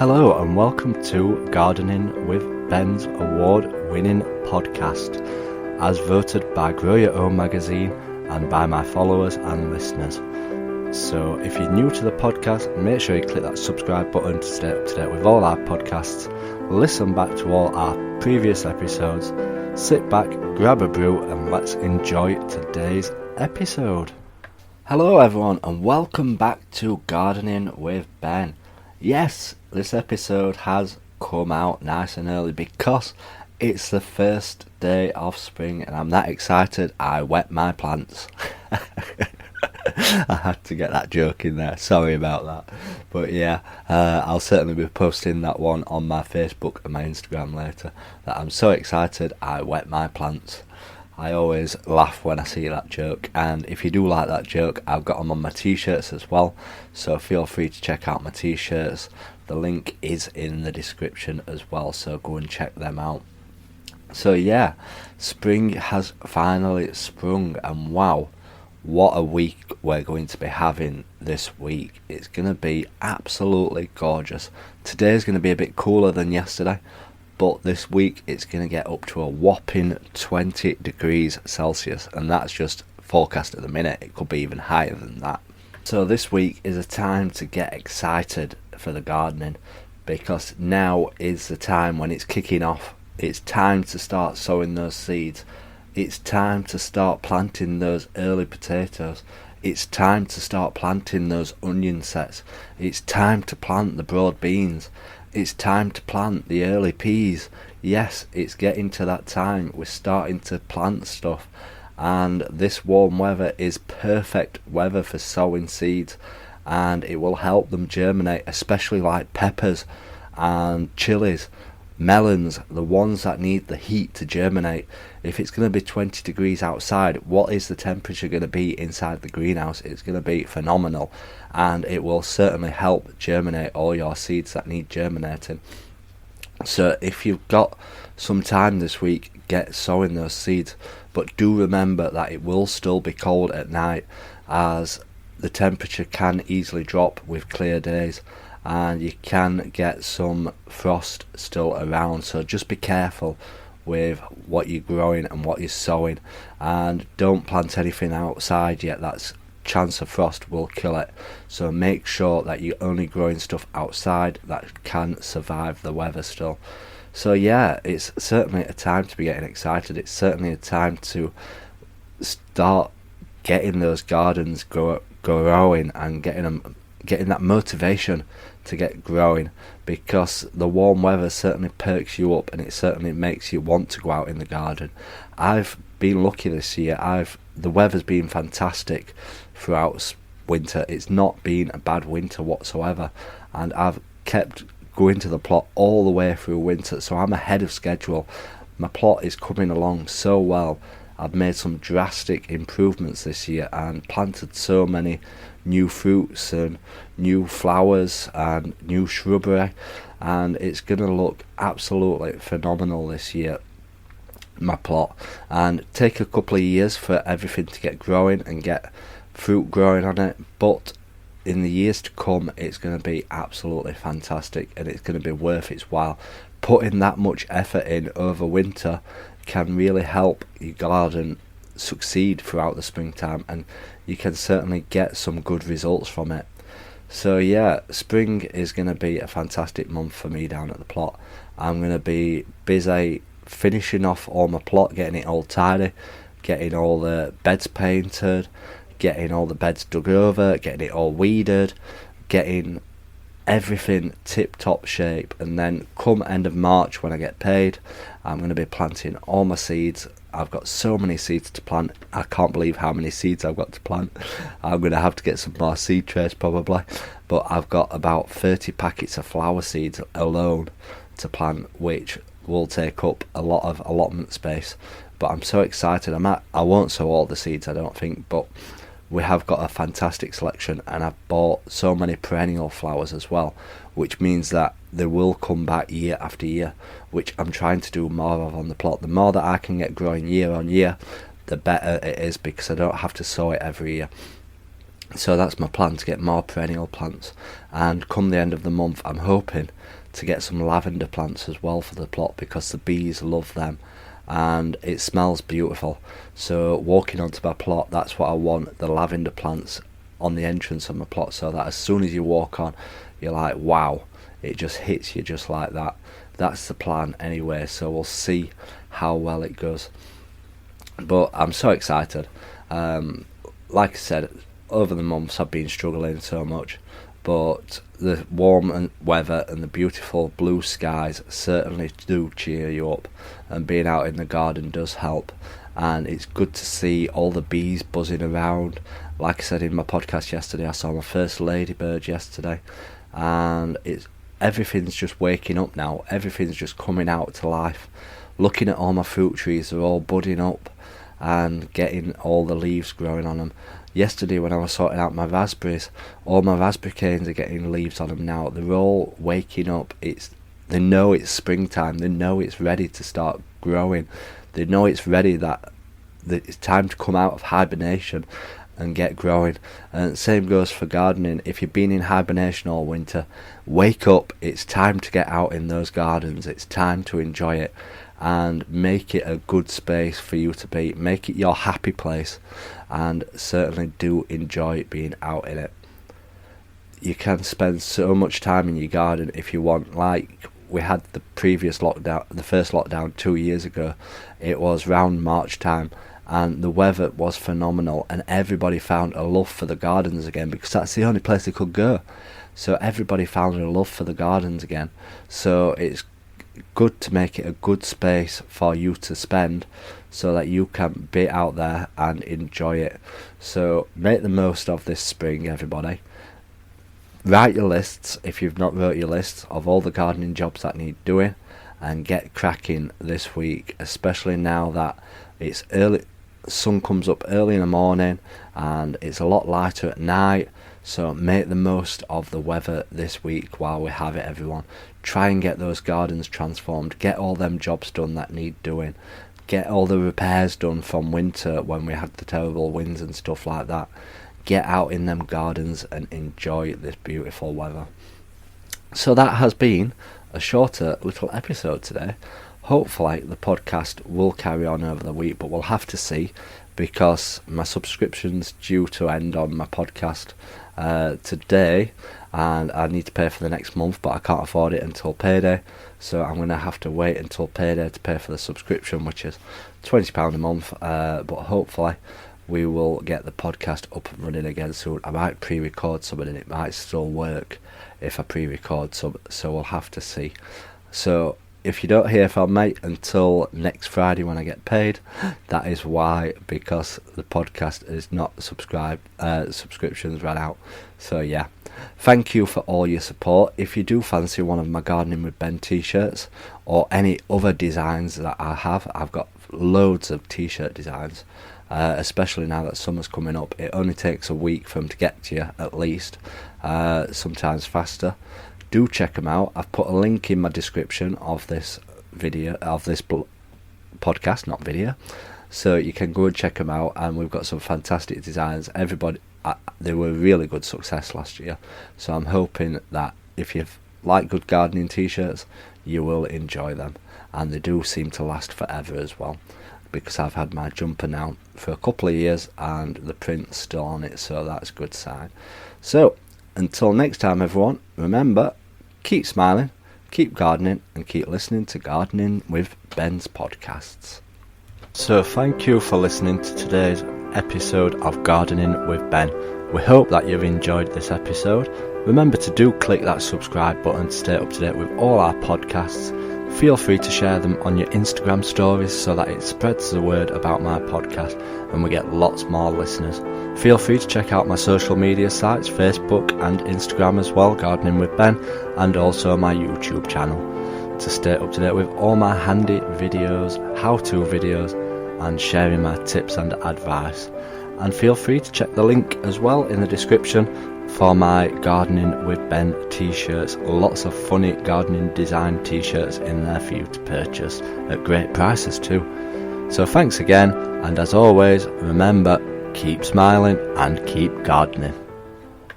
Hello and welcome to Gardening with Ben's award-winning podcast, as voted by Grow Your Own magazine and by my followers and listeners. So if you're new to the podcast, make sure you click that subscribe button to stay up to date with all our podcasts, listen back to all our previous episodes, sit back, grab a brew and let's enjoy today's episode. Hello everyone and welcome back to Gardening with Ben. Yes, this episode has come out nice and early because it's the first day of spring and I'm that excited I wet my plants. I had to get that joke in there, sorry about that. But yeah, I'll certainly be posting that one on my Facebook and my Instagram later, that I'm so excited I wet my plants. I always laugh when I see that joke, and if you do like that joke, I've got them on my t-shirts as well, so feel free to check out my t-shirts. The link is in the description as well, so go and check them out. So yeah, spring has finally sprung, and wow, what a week we're going to be having this week. It's going to be absolutely gorgeous. Today's going to be a bit cooler than yesterday, but this week it's going to get up to a whopping 20 degrees Celsius, and that's just forecast at the minute. It could be even higher than that. So this week is a time to get excited for the gardening, because now is the time when it's kicking off. It's time to start sowing those seeds. It's time to start planting those early potatoes. It's time to start planting those onion sets. It's time to plant the broad beans. It's time to plant the early peas. Yes, it's getting to that time. We're starting to plant stuff, and this warm weather is perfect weather for sowing seeds, and it will help them germinate, especially like peppers and chilies, melons, the ones that need the heat to germinate. If it's going to be 20 degrees outside, what is the temperature going to be inside the greenhouse? It's going to be phenomenal, and it will certainly help germinate all your seeds that need germinating. So if you've got some time this week, get sowing those seeds, but do remember that it will still be cold at night, as the temperature can easily drop with clear days, and you can get some frost still around, so just be careful with what you're growing and what you're sowing, and don't plant anything outside yet. That's chance of frost will kill it, so make sure that you're only growing stuff outside that can survive the weather still. So yeah, it's certainly a time to be getting excited. It's certainly a time to start getting those gardens growing and getting that motivation to get growing, because the warm weather certainly perks you up and it certainly makes you want to go out in the garden. I've been lucky this year. The weather's been fantastic throughout winter. It's not been a bad winter whatsoever, and I've kept going to the plot all the way through winter, so I'm ahead of schedule. My plot is coming along so well. I've made some drastic improvements this year and planted so many new fruits and new flowers and new shrubbery, and it's going to look absolutely phenomenal this year, my plot. And take a couple of years for everything to get growing and get fruit growing on it, but in the years to come it's going to be absolutely fantastic, and it's going to be worth its while. Putting that much effort in over winter can really help your garden succeed throughout the springtime, and you can certainly get some good results from it. So yeah, spring is going to be a fantastic month for me down at the plot. I'm going to be busy finishing off all my plot, getting it all tidy, getting all the beds painted, getting all the beds dug over, getting it all weeded, getting everything tip-top shape, and then come end of March when I get paid, I'm going to be planting all my seeds. I've got so many seeds to plant. I can't believe how many seeds I've got to plant. I'm going to have to get some more seed trays probably, but I've got about 30 packets of flower seeds alone to plant, which will take up a lot of allotment space. But I'm so excited. I won't sow all the seeds, I don't think, but we have got a fantastic selection, and I've bought so many perennial flowers as well, which means that they will come back year after year, which I'm trying to do more of on the plot. The more that I can get growing year on year, the better it is, because I don't have to sow it every year. So that's my plan, to get more perennial plants. And come the end of the month, I'm hoping to get some lavender plants as well for the plot, because the bees love them and it smells beautiful. So walking onto my plot, that's what I want, the lavender plants on the entrance of my plot, so that as soon as you walk on, you're like, wow, it just hits you just like that. That's the plan anyway, so we'll see how well it goes. But I'm so excited. Like I said, over the months I've been struggling so much, but the warm weather and the beautiful blue skies certainly do cheer you up, and being out in the garden does help. And it's good to see all the bees buzzing around. Like I said in my podcast yesterday, I saw my first ladybird yesterday, and everything's just waking up now. Everything's just coming out to life. Looking at all my fruit trees, they're all budding up and getting all the leaves growing on them. Yesterday when I was sorting out my raspberries, all my raspberry canes are getting leaves on them now. They're all waking up. They know it's springtime. They know it's ready to start growing. They know it's ready, that it's time to come out of hibernation and get growing. And same goes for gardening. If you've been in hibernation all winter, wake up. It's time to get out in those gardens. It's time to enjoy it and make it a good space for you to be. Make it your happy place, and certainly do enjoy being out in it. You can spend so much time in your garden if you want. Like we had the previous lockdown, the first lockdown 2 years ago. It was round March time, and the weather was phenomenal, and everybody found a love for the gardens again, because that's the only place they could go. So everybody found a love for the gardens again. So it's good to make it a good space for you to spend, so that you can be out there and enjoy it. So make the most of this spring, everybody. Write your lists, if you've not wrote your lists, of all the gardening jobs that need doing, and get cracking this week, especially now that it's early. Sun comes up early in the morning and it's a lot lighter at night. So make the most of the weather this week while we have it, everyone. Try and get those gardens transformed. Get all them jobs done that need doing. Get all the repairs done from winter when we had the terrible winds and stuff like that. Get out in them gardens and enjoy this beautiful weather. So that has been a shorter little episode today. Hopefully the podcast will carry on over the week, but we'll have to see, because my subscription's due to end on my podcast today, and I need to pay for the next month, but I can't afford it until payday, so I'm going to have to wait until payday to pay for the subscription, which is £20 a month, but hopefully we will get the podcast up and running again soon. I might pre-record some, and it might still work if I pre-record some, so we'll have to see. So if you don't hear from me until next Friday when I get paid, that is why, because the podcast is not subscribed, subscriptions ran out. So yeah, thank you for all your support. If you do fancy one of my Gardening with Ben t-shirts, or any other designs that I have, I've got loads of t-shirt designs, especially now that summer's coming up. It only takes a week for them to get to you, at least, sometimes faster. Do check them out. I've put a link in my description of this video, of this podcast, not video, so you can go and check them out. And we've got some fantastic designs. Everybody, they were a really good success last year, so I'm hoping that if you like good gardening t-shirts, you will enjoy them. And they do seem to last forever as well, because I've had my jumper now for a couple of years and the print's still on it, so that's a good sign. So until next time, everyone, remember, keep smiling, keep gardening, and keep listening to Gardening with Ben's podcasts. So thank you for listening to today's episode of Gardening with Ben. We hope that you've enjoyed this episode. Remember to do click that subscribe button to stay up to date with all our podcasts. Feel free to share them on your Instagram stories so that it spreads the word about my podcast and we get lots more listeners. Feel free to check out my social media sites, Facebook and Instagram as well, Gardening with Ben, and also my YouTube channel, to stay up to date with all my handy videos, how-to videos, and sharing my tips and advice. And feel free to check the link as well in the description for my Gardening with Ben t-shirts. Lots of funny gardening design t-shirts in there for you to purchase at great prices too. So thanks again, and as always, remember, keep smiling and keep gardening.